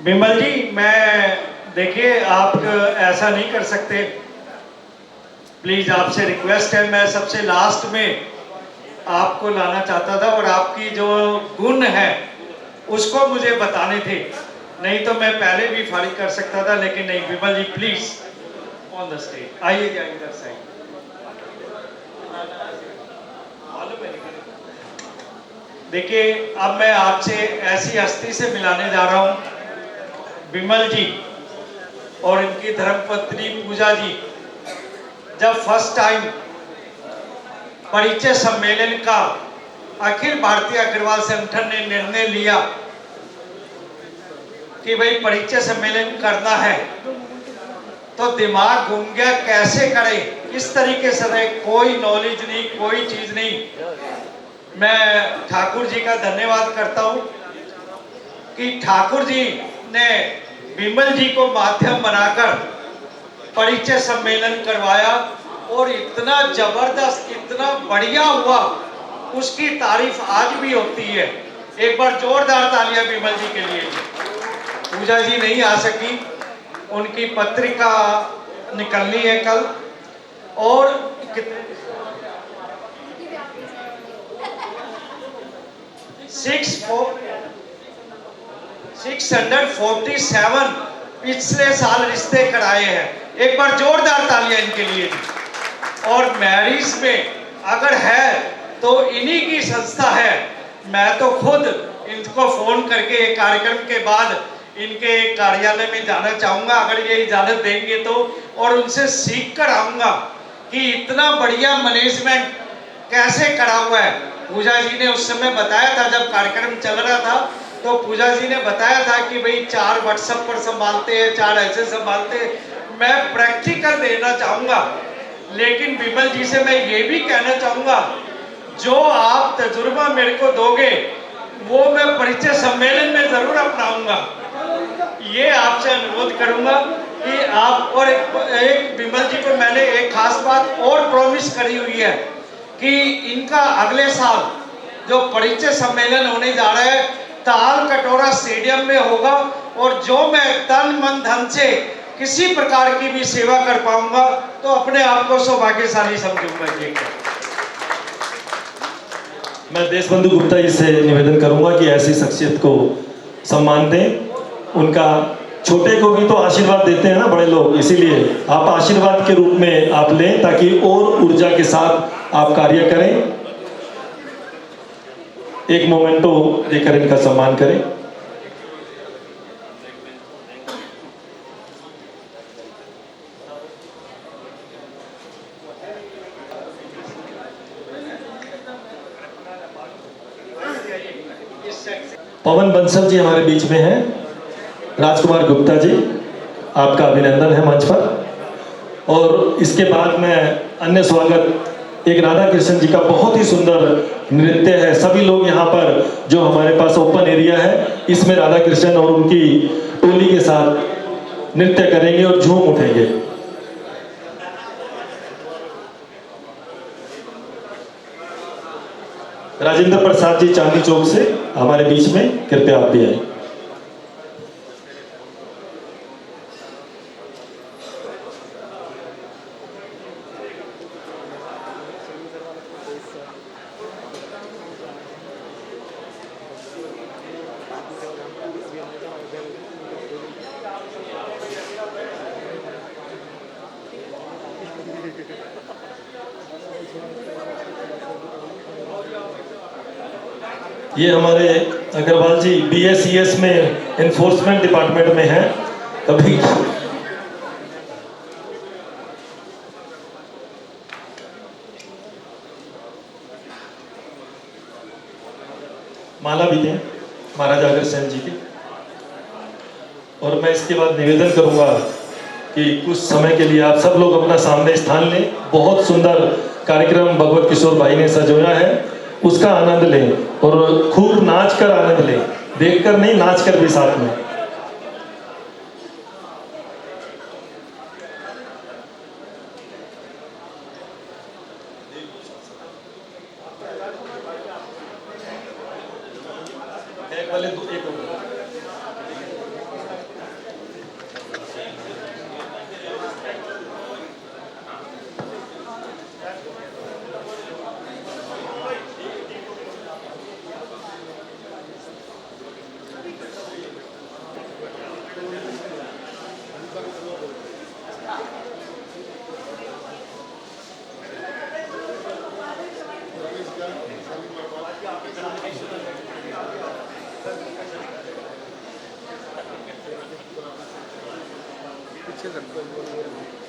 बिमल जी, मैं देखिए आप ऐसा नहीं कर सकते, प्लीज आपसे रिक्वेस्ट है। मैं सबसे लास्ट में आपको लाना चाहता था और आपकी जो गुण है उसको मुझे बताने थे, नहीं तो मैं पहले भी फारिग कर सकता था, लेकिन नहीं। बिमल जी प्लीज ऑन द स्टेज आइए, इधर साइड। देखिए अब मैं आपसे ऐसी हस्ती से मिलाने जा रहा हूं, बिमल जी और इनकी धर्मपत्नी पूजा जी जब फर्स्ट टाइम परिचय सम्मेलन का अखिल भारतीय अग्रवाल संगठन ने निर्णय लिया कि भाई परिचय सम्मेलन करना है, तो दिमाग घूम गया कैसे करें, इस तरीके से कोई नॉलेज नहीं, कोई चीज नहीं। मैं ठाकुर जी का धन्यवाद करता हूं कि ठाकुर जी ने बिमल जी को माध्यम बनाकर परिचय सम्मेलन करवाया और इतना जबरदस्त, इतना बढ़िया हुआ, उसकी तारीफ आज भी होती है। एक बार जोरदार तालियां बिमल जी के लिए। पूजा जी नहीं आ सकी, उनकी पत्रिका निकलनी है कल, और 647 पिछले साल रिश्ते कराए हैं। एक बार जोरदार तालियां इनके लिए। और मैरिज में अगर है तो इन्हीं की संस्था है। मैं तो खुद इनको फोन करके एक कार्यक्रम के बाद इनके कार्यालय में जाना चाहूंगा, अगर ये इजाजत देंगे तो, और उनसे सीख कर आऊंगा कि इतना बढ़िया मैनेजमेंट कैसे करा हुआ है। पूजा जी ने उस समय बताया था, जब कार्यक्रम चल रहा था तो पूजा जी ने बताया था कि भाई 4 व्हाट्सएप पर संभालते हैं, 4 ऐसे संभालते हैं। मैं प्रैक्टिकल देना चाहूंगा, लेकिन बिमल जी से मैं ये भी कहना चाहूंगा, जो आप तजुर्बा मेरे को दोगे वो मैं परिचय सम्मेलन में जरूर अपनाऊंगा। ये आपसे अनुरोध करूंगा कि आप, और एक बिमल जी को मैंने एक खास बात और प्रॉमिस करी हुई है कि इनका अगले साल जो परिचय सम्मेलन होने जा रहा है ताल कटोरा स्टेडियम में होगा, और जो मैं तन मन धन से किसी प्रकार की भी सेवा कर पाऊंगा तो अपने आप को सौभाग्यशाली समझूंगा जी। मैं देशबंधु गुप्ता जी से निवेदन करूंगा कि ऐसी शख्सियत को सम्मान दें। उनका छोटे को भी तो आशीर्वाद देते हैं ना बड़े लोग, इसीलिए आप आशीर्वाद के रूप में आप लें ताकि और ऊर्जा के साथ आप कार्य करें। एक मोमेंटो देकर इनका सम्मान करें। पवन बंसल जी हमारे बीच में हैं। राजकुमार गुप्ता जी, आपका अभिनंदन है मंच पर। और इसके बाद में अन्य स्वागत, एक राधा कृष्ण जी का बहुत ही सुंदर नृत्य है। सभी लोग यहाँ पर, जो हमारे पास ओपन एरिया है, इसमें राधा कृष्ण और उनकी टोली के साथ नृत्य करेंगे और झूम उठेंगे। राजेंद्र प्रसाद जी चांदनी चौक से हमारे बीच में, कृपया आप भी आए। ये हमारे अग्रवाल जी BSES में एनफोर्समेंट डिपार्टमेंट में हैं। कभी माला भी दें महाराजा अग्रसेन जी की। और मैं इसके बाद निवेदन करूंगा कि कुछ समय के लिए आप सब लोग अपना सामने स्थान लें। बहुत सुंदर कार्यक्रम भगवत किशोर भाई ने सजोया है उसका आनंद लें और खूब नाच कर आनंद लें, देखकर नहीं नाच कर भी साथ में। एक वाले एक पीछे करना